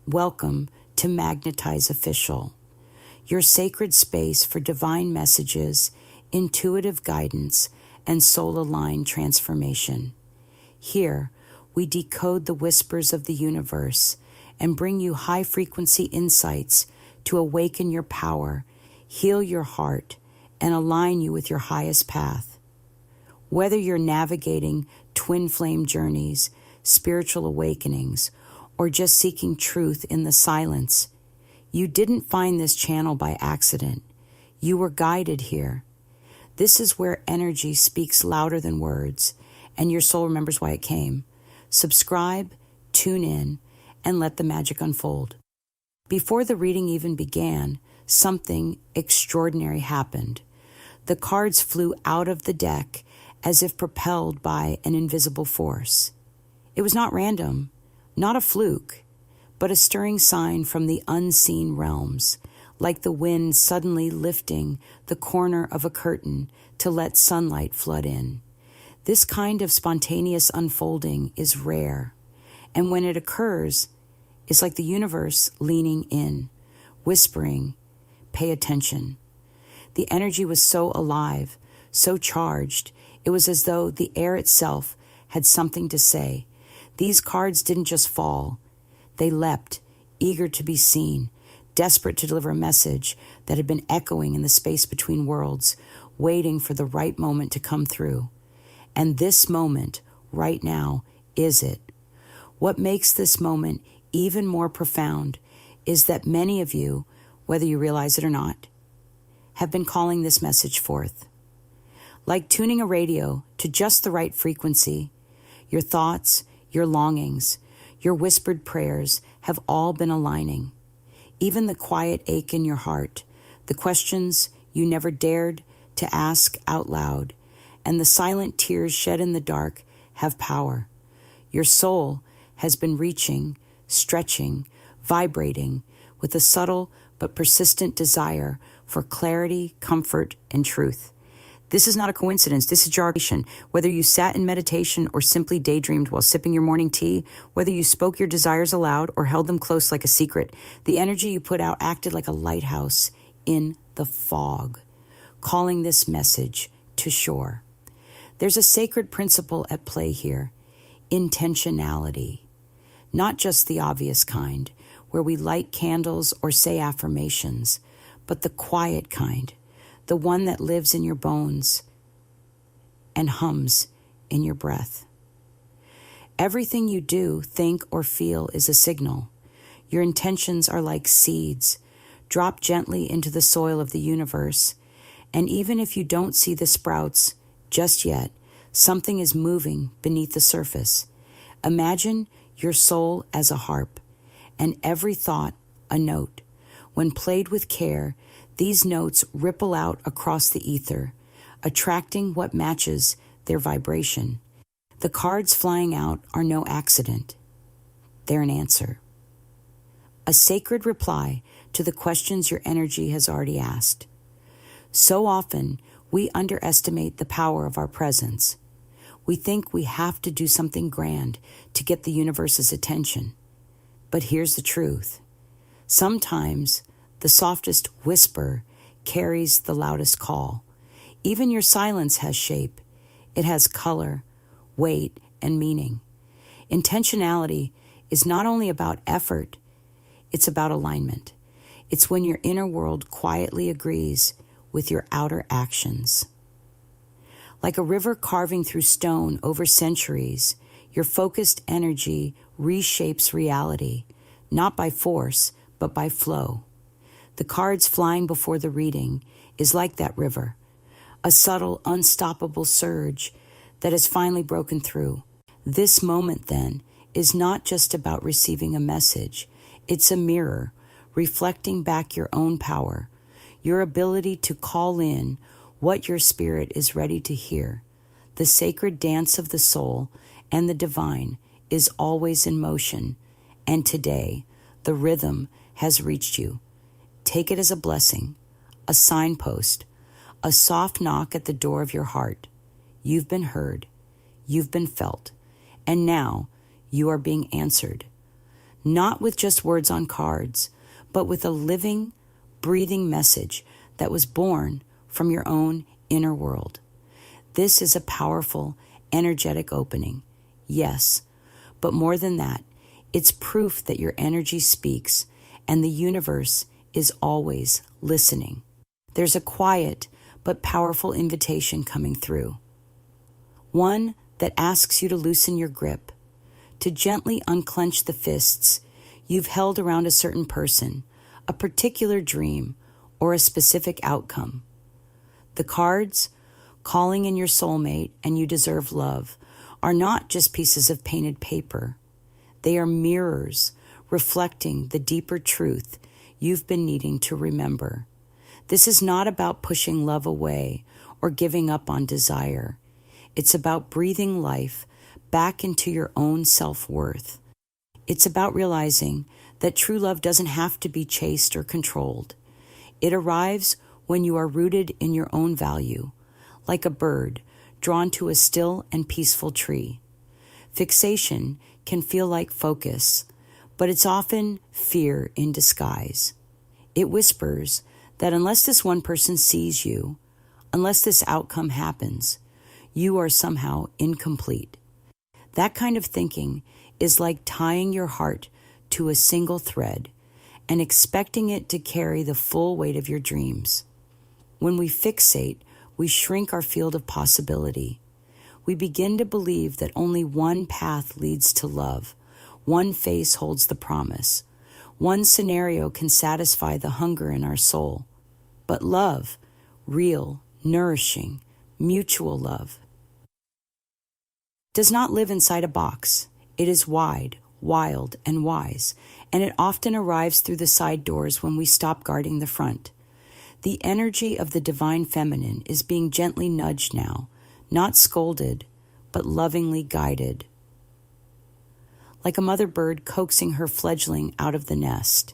Welcome to Magnetize Official, your sacred space for divine messages, intuitive guidance, and soul-aligned transformation. Here, we decode the whispers of the universe and bring you high-frequency insights to awaken your power, heal your heart, and align you with your highest path. Whether you're navigating twin flame journeys, spiritual awakenings, or just seeking truth in the silence, you didn't find this channel by accident. You were guided here. This is where energy speaks louder than words, and your soul remembers why it came. Subscribe, tune in, and let the magic unfold. Before the reading even began, something extraordinary happened. The cards flew out of the deck as if propelled by an invisible force. It was not random, not a fluke, but a stirring sign from the unseen realms, like the wind suddenly lifting the corner of a curtain to let sunlight flood in. This kind of spontaneous unfolding is rare, and when it occurs, it's like the universe leaning in, whispering, "Pay attention." The energy was so alive, so charged, it was as though the air itself had something to say. These cards didn't just fall. They leapt, eager to be seen, desperate to deliver a message that had been echoing in the space between worlds, waiting for the right moment to come through. And this moment, right now, is it. What makes this moment even more profound is that many of you, whether you realize it or not, have been calling this message forth. Like tuning a radio to just the right frequency, your thoughts, your longings, your whispered prayers have all been aligning. Even the quiet ache in your heart, the questions you never dared to ask out loud, and the silent tears shed in the dark have power. Your soul has been reaching, stretching, vibrating with a subtle but persistent desire for clarity, comfort, and truth. This is not a coincidence. This is jargon. Whether you sat in meditation or simply daydreamed while sipping your morning tea, whether you spoke your desires aloud or held them close like a secret, the energy you put out acted like a lighthouse in the fog, calling this message to shore. There's a sacred principle at play here: intentionality. Not just the obvious kind, where we light candles or say affirmations, but the quiet kind, the one that lives in your bones and hums in your breath. Everything you do, think, or feel is a signal. Your intentions are like seeds, dropped gently into the soil of the universe, and even if you don't see the sprouts just yet, something is moving beneath the surface. Imagine your soul as a harp, and every thought a note. When played with care, these notes ripple out across the ether, attracting what matches their vibration. The cards flying out are no accident. They're an answer. A sacred reply to the questions your energy has already asked. So often, we underestimate the power of our presence. We think we have to do something grand to get the universe's attention. But here's the truth. Sometimes the softest whisper carries the loudest call. Even your silence has shape. It has color, weight, and meaning. Intentionality is not only about effort, it's about alignment. It's when your inner world quietly agrees with your outer actions. Like a river carving through stone over centuries, your focused energy reshapes reality, not by force, but by flow. The cards flying before the reading is like that river, a subtle, unstoppable surge that has finally broken through. This moment, then, is not just about receiving a message. It's a mirror, reflecting back your own power, your ability to call in what your spirit is ready to hear. The sacred dance of the soul and the divine is always in motion, and today, the rhythm has reached you. Take it as a blessing, a signpost, a soft knock at the door of your heart. You've been heard, you've been felt, and now you are being answered. not with just words on cards, but with a living, breathing message that was born from your own inner world. This is a powerful, energetic opening, yes, but more than that, it's proof that your energy speaks and the universe is always listening. There's a quiet but powerful invitation coming through. One that asks you to loosen your grip, to gently unclench the fists you've held around a certain person, a particular dream, or a specific outcome. The cards, calling in your soulmate and you deserve love, are not just pieces of painted paper. They are mirrors reflecting the deeper truth you've been needing to remember. This is not about pushing love away or giving up on desire. It's about breathing life back into your own self-worth. It's about realizing that true love doesn't have to be chased or controlled. It arrives when you are rooted in your own value, like a bird drawn to a still and peaceful tree. Fixation can feel like focus, but it's often fear in disguise. It whispers that unless this one person sees you, unless this outcome happens, you are somehow incomplete. That kind of thinking is like tying your heart to a single thread and expecting it to carry the full weight of your dreams. When we fixate, we shrink our field of possibility. We begin to believe that only one path leads to love, one face holds the promise, one scenario can satisfy the hunger in our soul. But love, real, nourishing, mutual love, does not live inside a box. It is wide, wild, and wise, and it often arrives through the side doors when we stop guarding the front. The energy of the divine feminine is being gently nudged now, not scolded, but lovingly guided. Like a mother bird coaxing her fledgling out of the nest,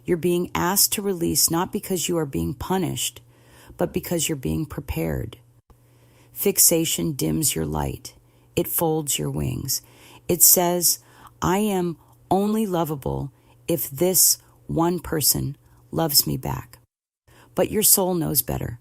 you're being asked to release not because you are being punished, but because you're being prepared. Fixation dims your light. It folds your wings. It says, I am only lovable if this one person loves me back. But your soul knows better.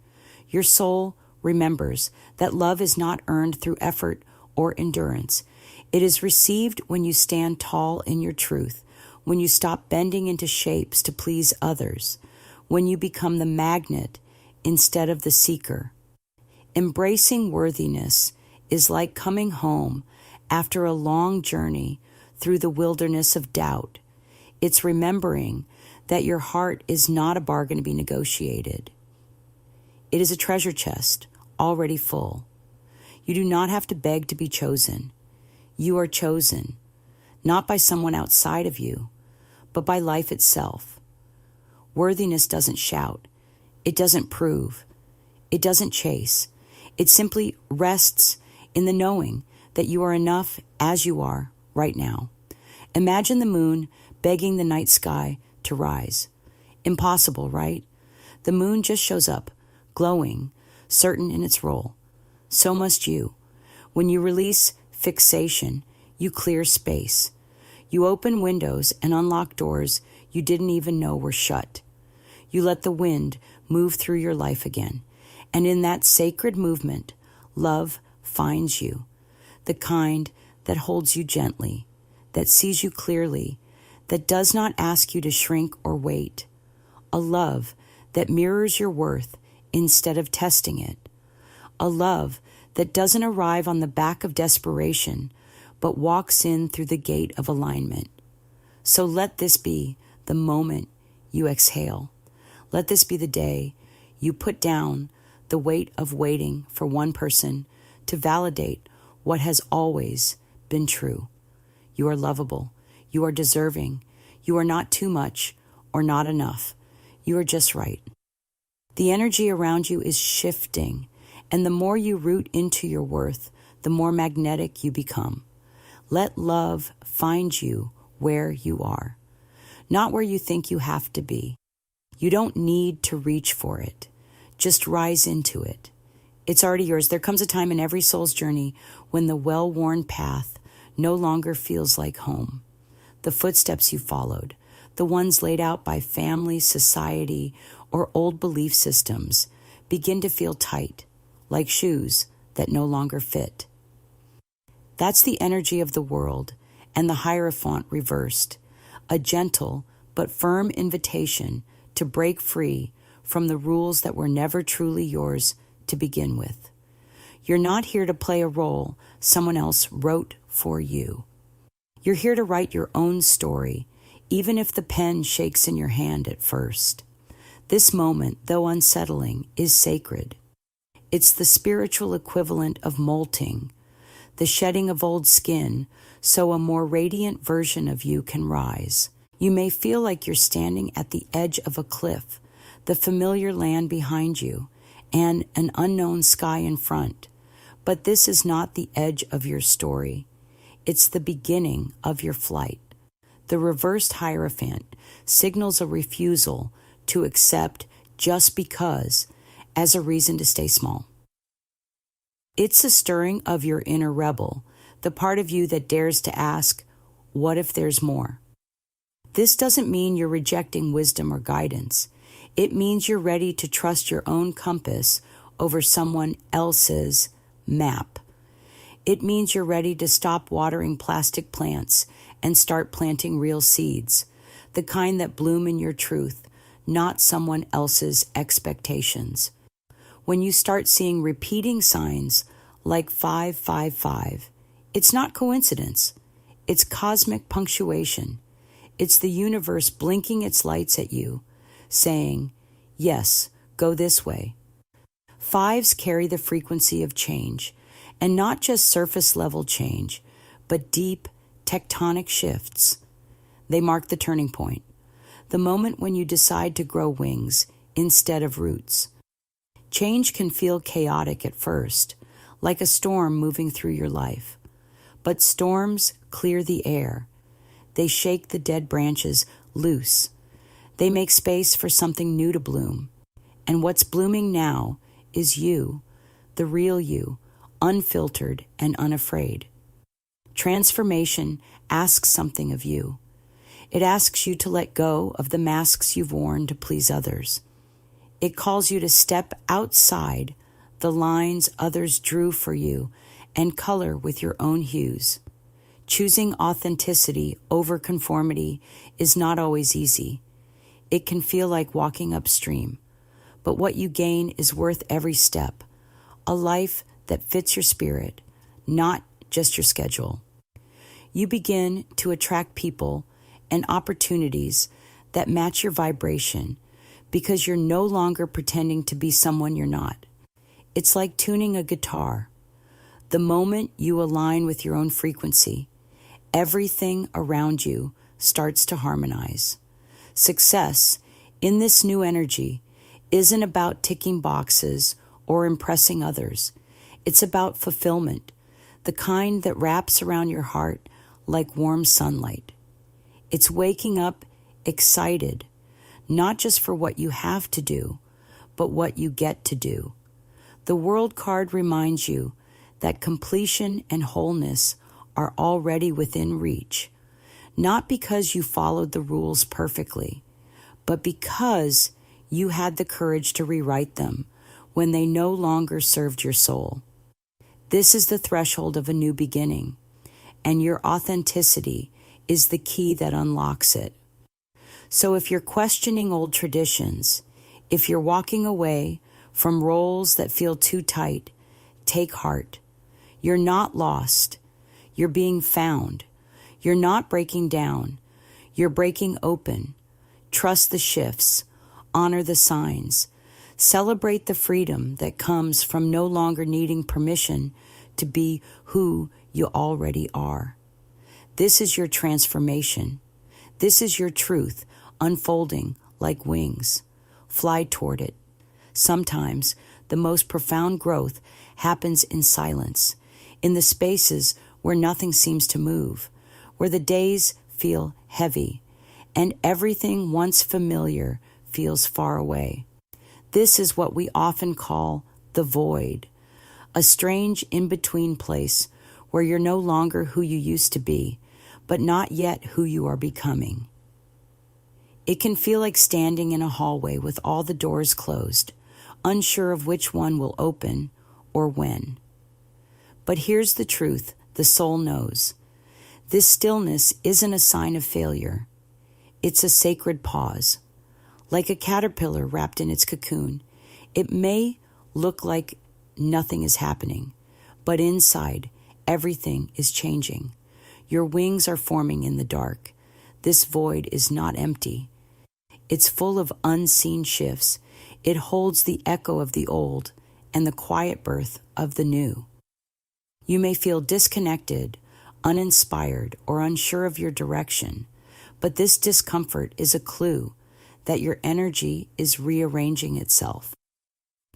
Your soul remembers that love is not earned through effort or endurance. It is received when you stand tall in your truth, when you stop bending into shapes to please others, when you become the magnet instead of the seeker. Embracing worthiness is like coming home after a long journey through the wilderness of doubt. It's remembering that your heart is not a bargain to be negotiated. It is a treasure chest, already full. You do not have to beg to be chosen. You are chosen, not by someone outside of you, but by life itself. Worthiness doesn't shout. It doesn't prove. It doesn't chase. It simply rests in the knowing that you are enough as you are right now. Imagine the moon begging the night sky to rise. Impossible, right? The moon just shows up, glowing, certain in its role. So must you. When you release fixation, you clear space. You open windows and unlock doors you didn't even know were shut. You let the wind move through your life again. And in that sacred movement, love finds you, the kind that holds you gently, that sees you clearly, that does not ask you to shrink or wait. A love that mirrors your worth instead of testing it. A love that doesn't arrive on the back of desperation, but walks in through the gate of alignment. So let this be the moment you exhale. Let this be the day you put down the weight of waiting for one person to validate what has always been true. You are lovable. You are deserving. You are not too much or not enough. You are just right. The energy around you is shifting, and the more you root into your worth, the more magnetic you become. Let love find you where you are, not where you think you have to be. You don't need to reach for it. Just rise into it. It's already yours. There comes a time in every soul's journey when the well-worn path no longer feels like home. the footsteps you followed, the ones laid out by family, society, or old belief systems, begin to feel tight, like shoes that no longer fit. That's the energy of the world and the Hierophant reversed, a gentle but firm invitation to break free from the rules that were never truly yours to begin with. You're not here to play a role someone else wrote for you. You're here to write your own story, even if the pen shakes in your hand at first. This moment, though unsettling, is sacred. It's the spiritual equivalent of molting, the shedding of old skin, so a more radiant version of you can rise. You may feel like you're standing at the edge of a cliff, the familiar land behind you, and an unknown sky in front. But this is not the edge of your story. It's the beginning of your flight. The reversed Hierophant signals a refusal to accept just because as a reason to stay small. It's a stirring of your inner rebel, the part of you that dares to ask, what if there's more? This doesn't mean you're rejecting wisdom or guidance. It means you're ready to trust your own compass over someone else's map. It means you're ready to stop watering plastic plants and start planting real seeds, the kind that bloom in your truth, not someone else's expectations. When you start seeing repeating signs like 555, it's not coincidence. It's cosmic punctuation. It's the universe blinking its lights at you, saying, yes, go this way. Fives carry the frequency of change, and not just surface level change, but deep tectonic shifts. They mark the turning point, the moment when you decide to grow wings instead of roots. Change can feel chaotic at first, like a storm moving through your life. But storms clear the air. They shake the dead branches loose. They make space for something new to bloom. And what's blooming now is you, the real you, unfiltered and unafraid. Transformation asks something of you. It asks you to let go of the masks you've worn to please others. It calls you to step outside the lines others drew for you and color with your own hues. Choosing authenticity over conformity is not always easy. It can feel like walking upstream, but what you gain is worth every step. A life that fits your spirit, not just your schedule. You begin to attract people and opportunities that match your vibration because you're no longer pretending to be someone you're not. It's like tuning a guitar. The moment you align with your own frequency, everything around you starts to harmonize. Success in this new energy isn't about ticking boxes or impressing others. It's about fulfillment, the kind that wraps around your heart like warm sunlight. It's waking up excited, not just for what you have to do, but what you get to do. The World card reminds you that completion and wholeness are already within reach, not because you followed the rules perfectly, but because you had the courage to rewrite them when they no longer served your soul. This is the threshold of a new beginning, and your authenticity is the key that unlocks it. So if you're questioning old traditions, if you're walking away from roles that feel too tight, take heart. You're not lost. You're being found. You're not breaking down. You're breaking open. Trust the shifts. Honor the signs. Celebrate the freedom that comes from no longer needing permission to be who you already are. This is your transformation. This is your truth unfolding like wings. Fly toward it. Sometimes the most profound growth happens in silence, in the spaces where nothing seems to move, where the days feel heavy, and everything once familiar feels far away. This is what we often call the void, a strange in-between place where you're no longer who you used to be, but not yet who you are becoming. It can feel like standing in a hallway with all the doors closed, unsure of which one will open or when. But here's the truth the soul knows. This stillness isn't a sign of failure. It's a sacred pause. Like a caterpillar wrapped in its cocoon, it may look like nothing is happening, but inside, everything is changing. Your wings are forming in the dark. This void is not empty. It's full of unseen shifts. It holds the echo of the old and the quiet birth of the new. You may feel disconnected, uninspired, or unsure of your direction, but this discomfort is a clue that your energy is rearranging itself.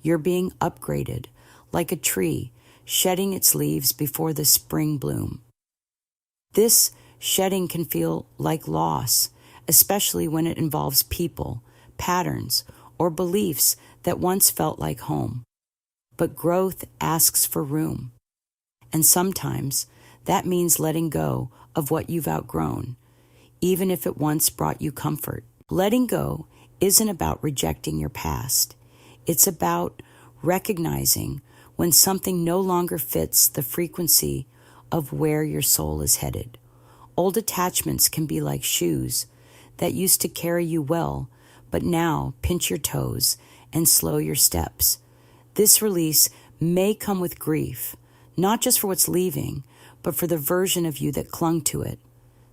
You're being upgraded, like a tree shedding its leaves before the spring bloom. This shedding can feel like loss, especially when it involves people, patterns, or beliefs that once felt like home. But growth asks for room. And sometimes that means letting go of what you've outgrown, even if it once brought you comfort. Letting go isn't about rejecting your past. It's about recognizing when something no longer fits the frequency of where your soul is headed. Old attachments can be like shoes that used to carry you well, but now pinch your toes and slow your steps. This release may come with grief, not just for what's leaving, but for the version of you that clung to it.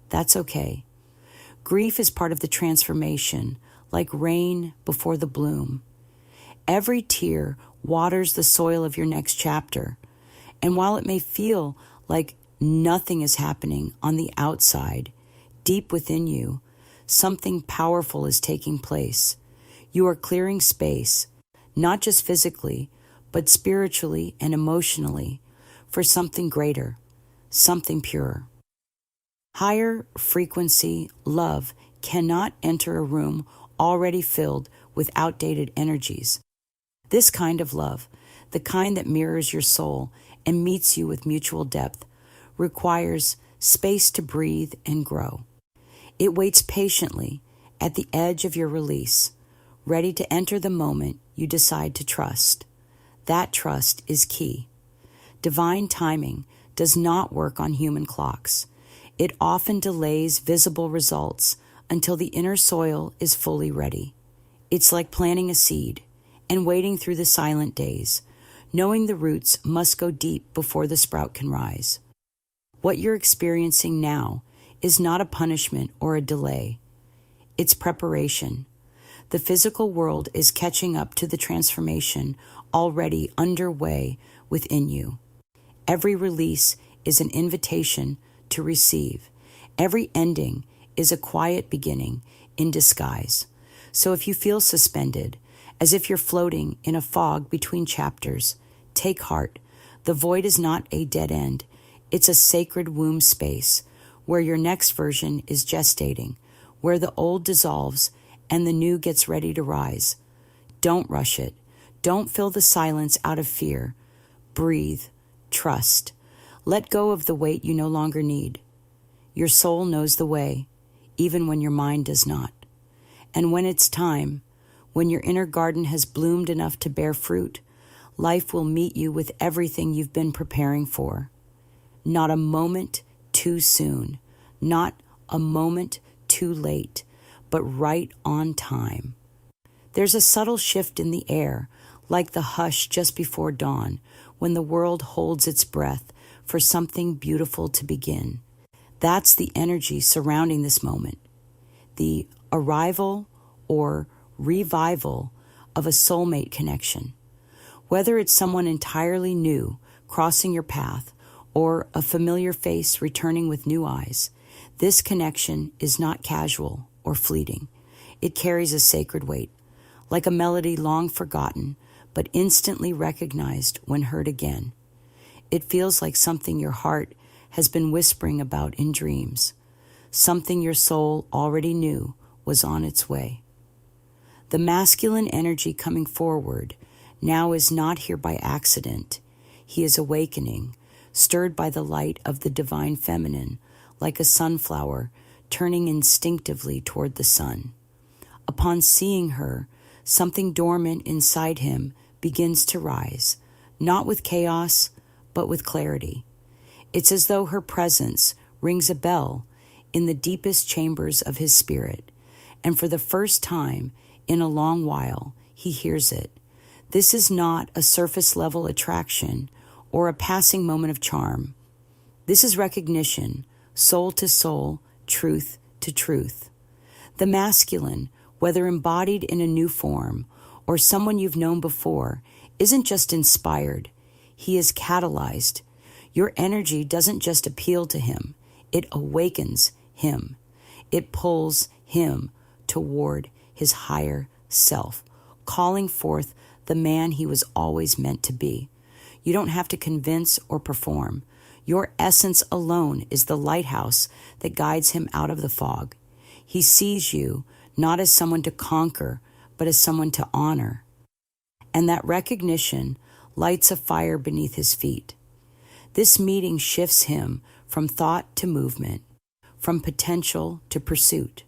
That's okay. Grief is part of the transformation, like rain before the bloom. Every tear waters the soil of your next chapter. And while it may feel like nothing is happening on the outside, deep within you, something powerful is taking place. You are clearing space, not just physically, but spiritually and emotionally, for something greater, something purer. Higher frequency love cannot enter a room already filled with outdated energies. This kind of love, the kind that mirrors your soul and meets you with mutual depth, requires space to breathe and grow. It waits patiently at the edge of your release, ready to enter the moment you decide to trust. That trust is key. Divine timing does not work on human clocks. It often delays visible results until the inner soil is fully ready. It's like planting a seed and waiting through the silent days, knowing the roots must go deep before the sprout can rise. What you're experiencing now is not a punishment or a delay. It's preparation. The physical world is catching up to the transformation already underway within you. Every release is an invitation to receive. Every ending is a quiet beginning in disguise. So if you feel suspended, as if you're floating in a fog between chapters, take heart. The void is not a dead end. It's a sacred womb space where your next version is gestating, where the old dissolves and the new gets ready to rise. Don't rush it. Don't fill the silence out of fear. Breathe. Trust. Let go of the weight you no longer need. Your soul knows the way, even when your mind does not. And when it's time, when your inner garden has bloomed enough to bear fruit, life will meet you with everything you've been preparing for. Not a moment too soon, not a moment too late, but right on time. There's a subtle shift in the air, like the hush just before dawn, when the world holds its breath for something beautiful to begin. That's the energy surrounding this moment, the arrival or revival of a soulmate connection. Whether it's someone entirely new crossing your path or a familiar face returning with new eyes, this connection is not casual or fleeting. It carries a sacred weight, like a melody long forgotten, but instantly recognized when heard again. It feels like something your heart has been whispering about in dreams, something your soul already knew was on its way. The masculine energy coming forward now is not here by accident. He is awakening, stirred by the light of the divine feminine, like a sunflower turning instinctively toward the sun. Upon seeing her, something dormant inside him begins to rise, not with chaos, but with clarity. It's as though her presence rings a bell in the deepest chambers of his spirit, and for the first time in a long while, he hears it. This is not a surface-level attraction or a passing moment of charm. This is recognition, soul to soul, truth to truth. The masculine, whether embodied in a new form or someone you've known before, isn't just inspired. He is catalyzed. Your energy doesn't just appeal to him. It awakens him. It pulls him toward his higher self, calling forth the man he was always meant to be. You don't have to convince or perform. Your essence alone is the lighthouse that guides him out of the fog. He sees you not as someone to conquer, but as someone to honor. And that recognition lights a fire beneath his feet. This meeting shifts him from thought to movement, from potential to pursuit.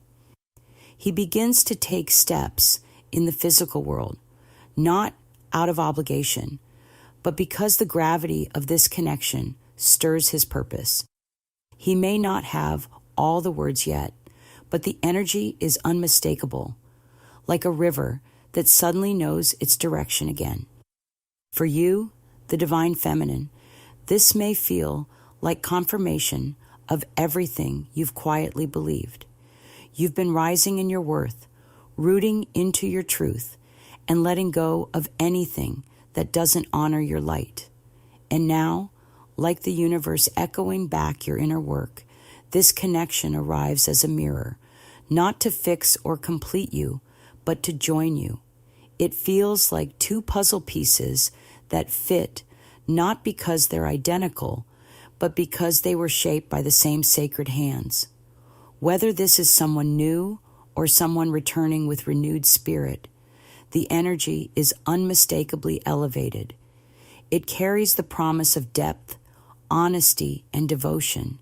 He begins to take steps in the physical world, not out of obligation, but because the gravity of this connection stirs his purpose. He may not have all the words yet, but the energy is unmistakable, like a river that suddenly knows its direction again. For you, the divine feminine, this may feel like confirmation of everything you've quietly believed. You've been rising in your worth, rooting into your truth, and letting go of anything that doesn't honor your light. And now, like the universe echoing back your inner work, this connection arrives as a mirror, not to fix or complete you, but to join you. It feels like two puzzle pieces that fit, not because they're identical, but because they were shaped by the same sacred hands. Whether this is someone new or someone returning with renewed spirit, the energy is unmistakably elevated. It carries the promise of depth, honesty, and devotion.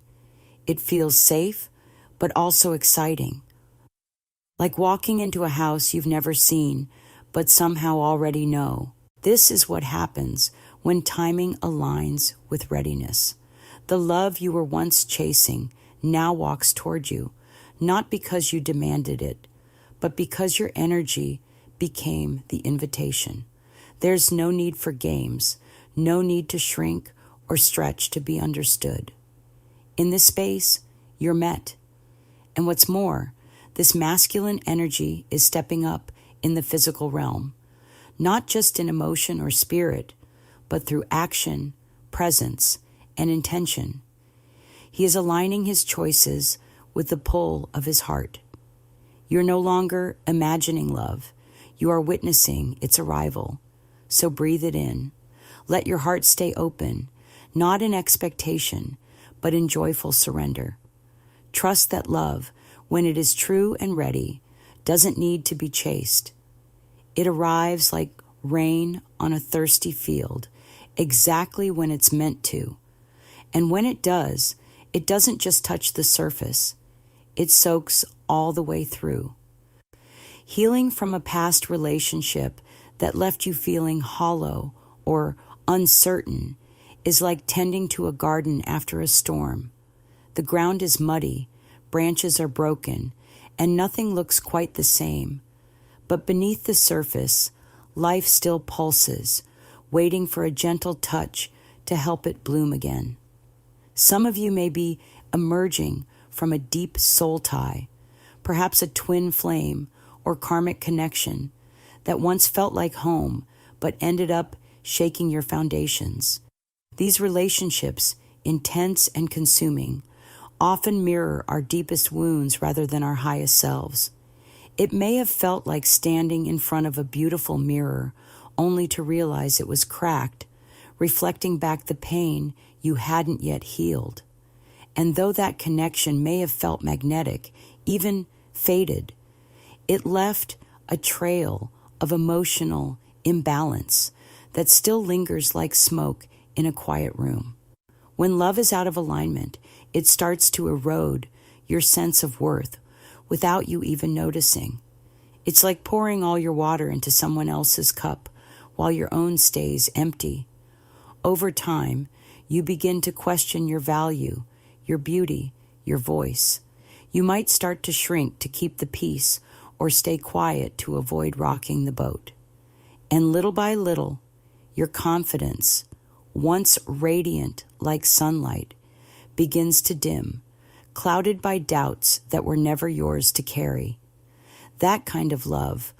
It feels safe, but also exciting. Like walking into a house you've never seen, but somehow already know. This is what happens when timing aligns with readiness. The love you were once chasing now walks toward you, not because you demanded it, but because your energy became the invitation. There's no need for games, no need to shrink or stretch to be understood. In this space, you're met. And what's more, this masculine energy is stepping up in the physical realm, not just in emotion or spirit, but through action, presence, and intention. He is aligning his choices with the pull of his heart. You're no longer imagining love. You are witnessing its arrival. So breathe it in. Let your heart stay open, not in expectation, but in joyful surrender. Trust that love, when it is true and ready, doesn't need to be chased. It arrives like rain on a thirsty field, exactly when it's meant to. And when it does, it doesn't just touch the surface. It soaks all the way through. Healing from a past relationship that left you feeling hollow or uncertain is like tending to a garden after a storm. The ground is muddy, branches are broken, and nothing looks quite the same. But beneath the surface, life still pulses, waiting for a gentle touch to help it bloom again. Some of you may be emerging from a deep soul tie, perhaps a twin flame or karmic connection that once felt like home but ended up shaking your foundations. These relationships, intense and consuming, often mirror our deepest wounds rather than our highest selves. It may have felt like standing in front of a beautiful mirror only to realize it was cracked, reflecting back the pain you hadn't yet healed. And though that connection may have felt magnetic, even faded, it left a trail of emotional imbalance that still lingers like smoke in a quiet room. When love is out of alignment, It starts to erode your sense of worth without you even noticing. It's like pouring all your water into someone else's cup while your own stays empty. Over time, you begin to question your value, your beauty, your voice. You might start to shrink to keep the peace or stay quiet to avoid rocking the boat. And little by little, your confidence, once radiant like sunlight, begins to dim, clouded by doubts that were never yours to carry. That kind of love,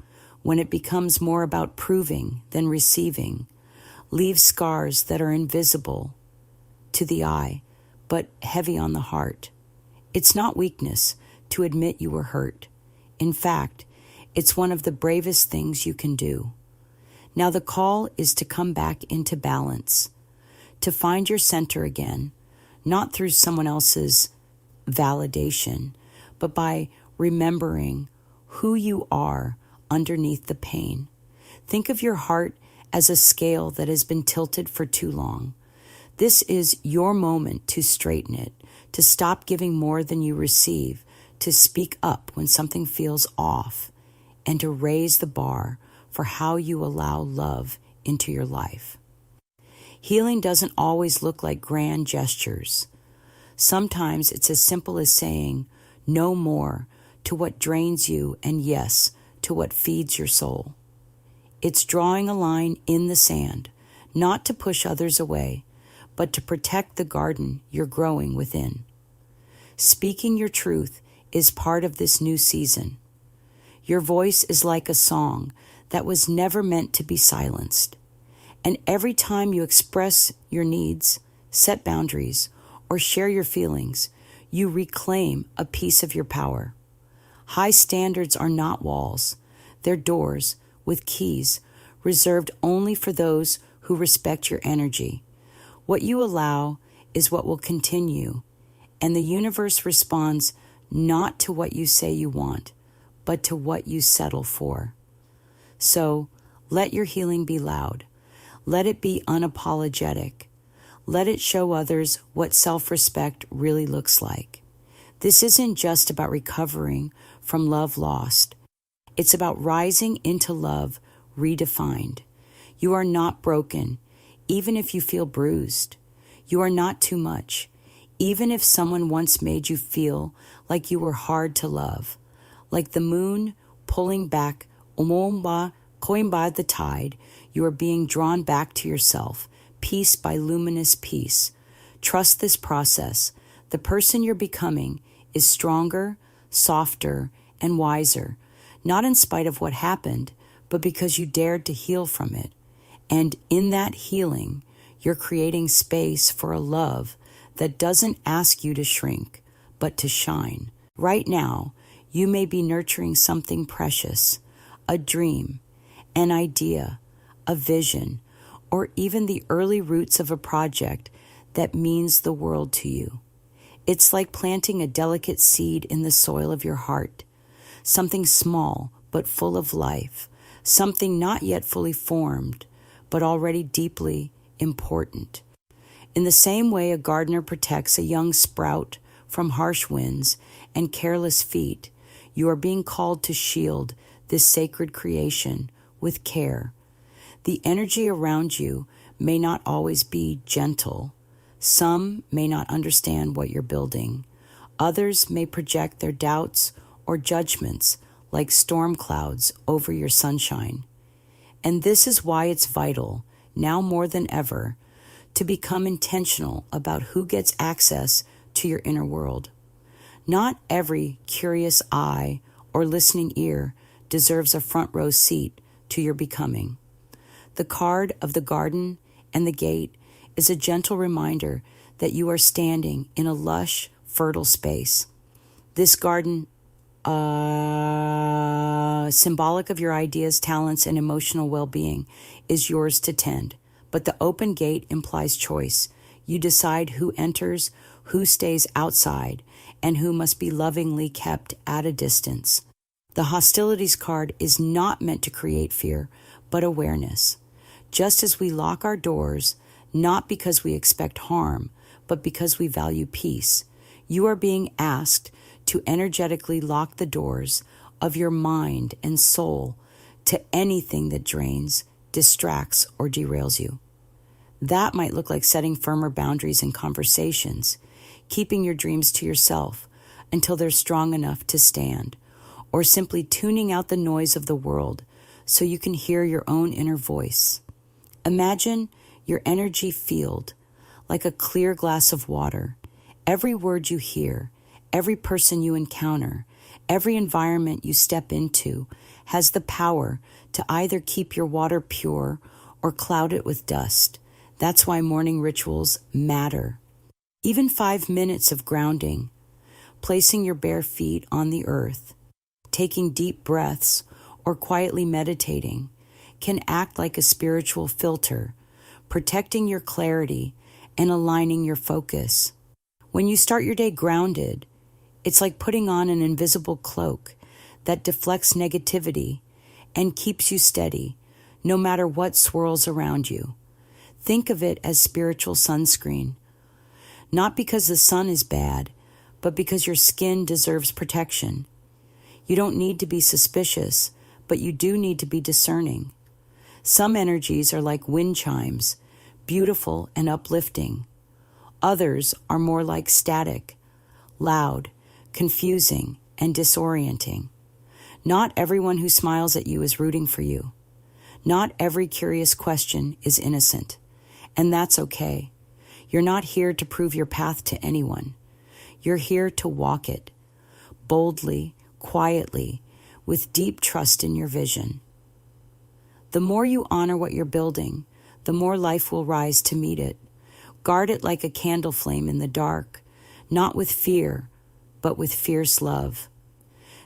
when it becomes more about proving than receiving, leaves scars that are invisible to the eye, but heavy on the heart. It's not weakness to admit you were hurt. In fact, it's one of the bravest things you can do. Now the call is to come back into balance, to find your center again, not through someone else's validation, but by remembering who you are underneath the pain. Think of your heart as a scale that has been tilted for too long. This is your moment to straighten it, to stop giving more than you receive, to speak up when something feels off, and to raise the bar for how you allow love into your life. Healing doesn't always look like grand gestures. Sometimes it's as simple as saying no more to what drains you and yes to what feeds your soul. It's drawing a line in the sand, not to push others away, but to protect the garden you're growing within. Speaking your truth is part of this new season. Your voice is like a song that was never meant to be silenced. And every time you express your needs, set boundaries, or share your feelings, you reclaim a piece of your power. High standards are not walls. They're doors with keys reserved only for those who respect your energy. What you allow is what will continue, and the universe responds not to what you say you want, but to what you settle for. So, let your healing be loud. Let it be unapologetic. Let it show others what self-respect really looks like. This isn't just about recovering from love lost. It's about rising into love redefined. You are not broken, even if you feel bruised. You are not too much, even if someone once made you feel like you were hard to love. Like the moon pulling back, going by the tide, you are being drawn back to yourself, piece by luminous piece. Trust this process. The person you're becoming is stronger, softer, and wiser, not in spite of what happened, but because you dared to heal from it. And in that healing, you're creating space for a love that doesn't ask you to shrink, but to shine. Right now, you may be nurturing something precious, a dream, an idea, a vision, or even the early roots of a project that means the world to you. It's like planting a delicate seed in the soil of your heart, something small but full of life, something not yet fully formed, but already deeply important. In the same way a gardener protects a young sprout from harsh winds and careless feet, you are being called to shield this sacred creation with care. The energy around you may not always be gentle. Some may not understand what you're building. Others may project their doubts or judgments like storm clouds over your sunshine. And this is why it's vital, now more than ever, to become intentional about who gets access to your inner world. Not every curious eye or listening ear deserves a front row seat to your becoming. The card of the garden and the gate is a gentle reminder that you are standing in a lush, fertile space. This garden, symbolic of your ideas, talents, and emotional well-being, is yours to tend. But the open gate implies choice. You decide who enters, who stays outside, and who must be lovingly kept at a distance. The hostilities card is not meant to create fear, but awareness. Just as we lock our doors, not because we expect harm, but because we value peace, You are being asked to energetically lock the doors of your mind and soul to anything that drains, distracts, or derails you. That might look like setting firmer boundaries in conversations, keeping your dreams to yourself until they're strong enough to stand, or simply tuning out the noise of the world so you can hear your own inner voice. Imagine your energy field like a clear glass of water. Every word you hear, every person you encounter, every environment you step into has the power to either keep your water pure or cloud it with dust. That's why morning rituals matter. Even 5 minutes of grounding, placing your bare feet on the earth, taking deep breaths, or quietly meditating can act like a spiritual filter, protecting your clarity and aligning your focus. When you start your day grounded, it's like putting on an invisible cloak that deflects negativity and keeps you steady, no matter what swirls around you. Think of it as spiritual sunscreen, not because the sun is bad, but because your skin deserves protection. You don't need to be suspicious, but you do need to be discerning. Some energies are like wind chimes, beautiful and uplifting. Others are more like static, loud, confusing, and disorienting. Not everyone who smiles at you is rooting for you. Not every curious question is innocent, and that's okay. You're not here to prove your path to anyone. You're here to walk it, boldly, quietly, with deep trust in your vision. The more you honor what you're building, the more life will rise to meet it. Guard it like a candle flame in the dark, not with fear, but with fierce love.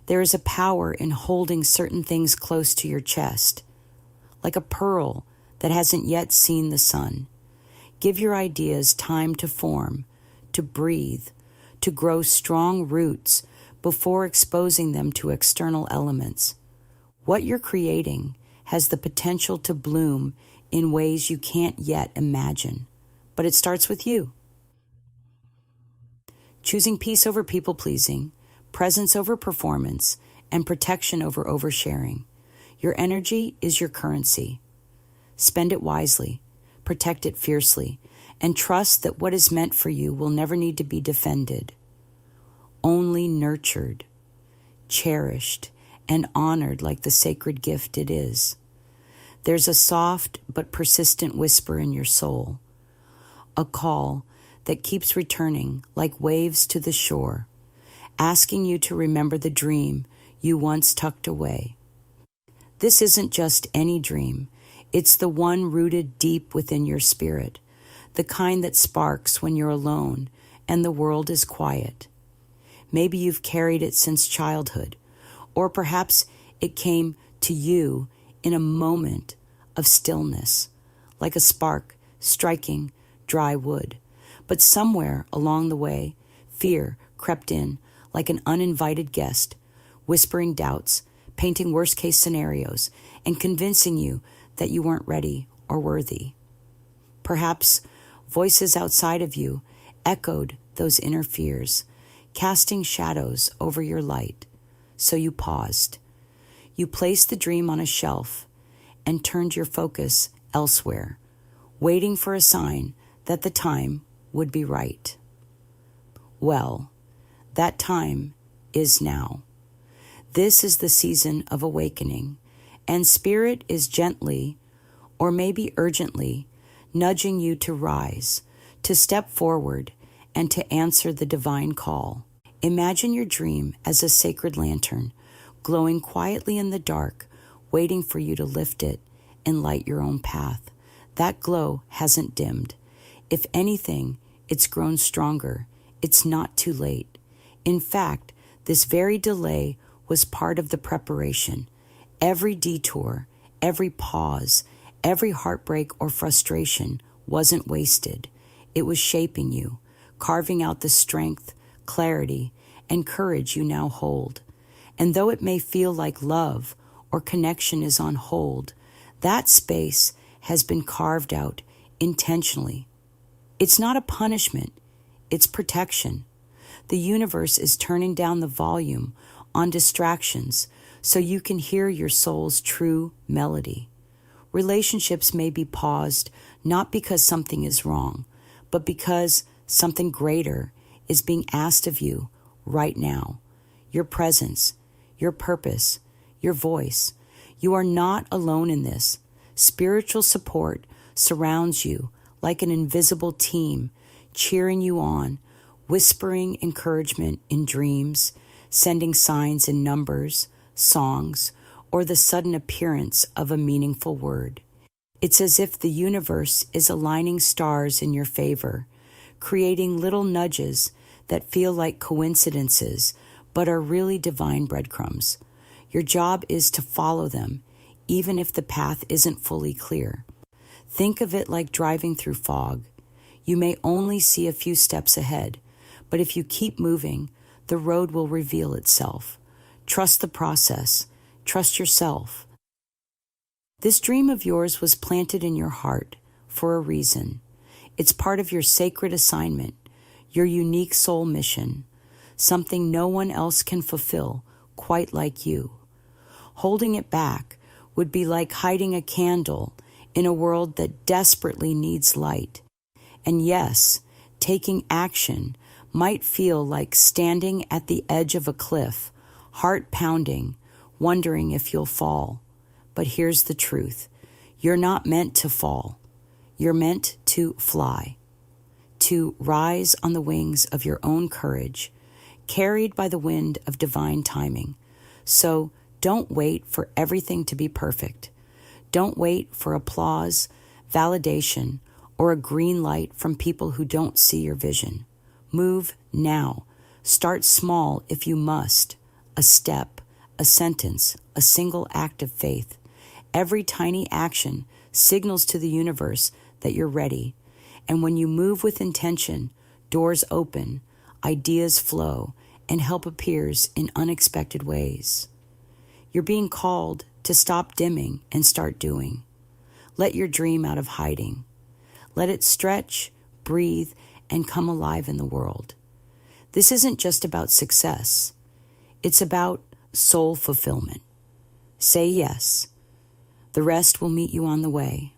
There is a power in holding certain things close to your chest, like a pearl that hasn't yet seen the sun. Give your ideas time to form, to breathe, to grow strong roots before exposing them to external elements. What you're creating has the potential to bloom in ways you can't yet imagine, but it starts with you. Choosing peace over people-pleasing, presence over performance, and protection over oversharing. Your energy is your currency. Spend it wisely, protect it fiercely, and trust that what is meant for you will never need to be defended. Only nurtured, cherished, and honored like the sacred gift it is. There's a soft but persistent whisper in your soul, a call that keeps returning like waves to the shore, asking you to remember the dream you once tucked away. This isn't just any dream. It's the one rooted deep within your spirit, the kind that sparks when you're alone and the world is quiet. Maybe you've carried it since childhood, or perhaps it came to you in a moment of stillness, like a spark striking dry wood. But somewhere along the way, fear crept in like an uninvited guest, whispering doubts, painting worst-case scenarios, and convincing you that you weren't ready or worthy. Perhaps voices outside of you echoed those inner fears, casting shadows over your light. So you paused. You placed the dream on a shelf and turned your focus elsewhere, waiting for a sign that the time would be right. Well, that time is now. This is the season of awakening, and Spirit is gently, or maybe urgently, nudging you to rise, to step forward, and to answer the divine call. Imagine your dream as a sacred lantern, glowing quietly in the dark, waiting for you to lift it and light your own path. That glow hasn't dimmed. If anything, it's grown stronger. It's not too late. In fact, this very delay was part of the preparation. Every detour, every pause, every heartbreak or frustration wasn't wasted. It was shaping you, carving out the strength, clarity, and courage you now hold. And though it may feel like love or connection is on hold, that space has been carved out intentionally. It's not a punishment, it's protection. The universe is turning down the volume on distractions so you can hear your soul's true melody. Relationships may be paused not because something is wrong, but because something greater is being asked of you right now. Your presence, your purpose, your voice. You are not alone in this. Spiritual support surrounds you like an invisible team, cheering you on, whispering encouragement in dreams, sending signs in numbers, songs, or the sudden appearance of a meaningful word. It's as if the universe is aligning stars in your favor, creating little nudges that feel like coincidences, but are really divine breadcrumbs. Your job is to follow them, even if the path isn't fully clear. Think of it like driving through fog. You may only see a few steps ahead, but if you keep moving, the road will reveal itself. Trust the process. Trust yourself. This dream of yours was planted in your heart for a reason. It's part of your sacred assignment, your unique soul mission, something no one else can fulfill quite like you. Holding it back would be like hiding a candle in a world that desperately needs light. And yes, taking action might feel like standing at the edge of a cliff, heart pounding, wondering if you'll fall. But here's the truth. You're not meant to fall. You're meant to fly, to rise on the wings of your own courage, carried by the wind of divine timing. So don't wait for everything to be perfect. Don't wait for applause, validation, or a green light from people who don't see your vision. Move now. Start small if you must. A step, a sentence, a single act of faith. Every tiny action signals to the universe that you're ready. And when you move with intention, doors open, ideas flow, and help appears in unexpected ways. You're being called to stop dimming and start doing. Let your dream out of hiding. Let it stretch, breathe, and come alive in the world. This isn't just about success. It's about soul fulfillment. Say yes. The rest will meet you on the way.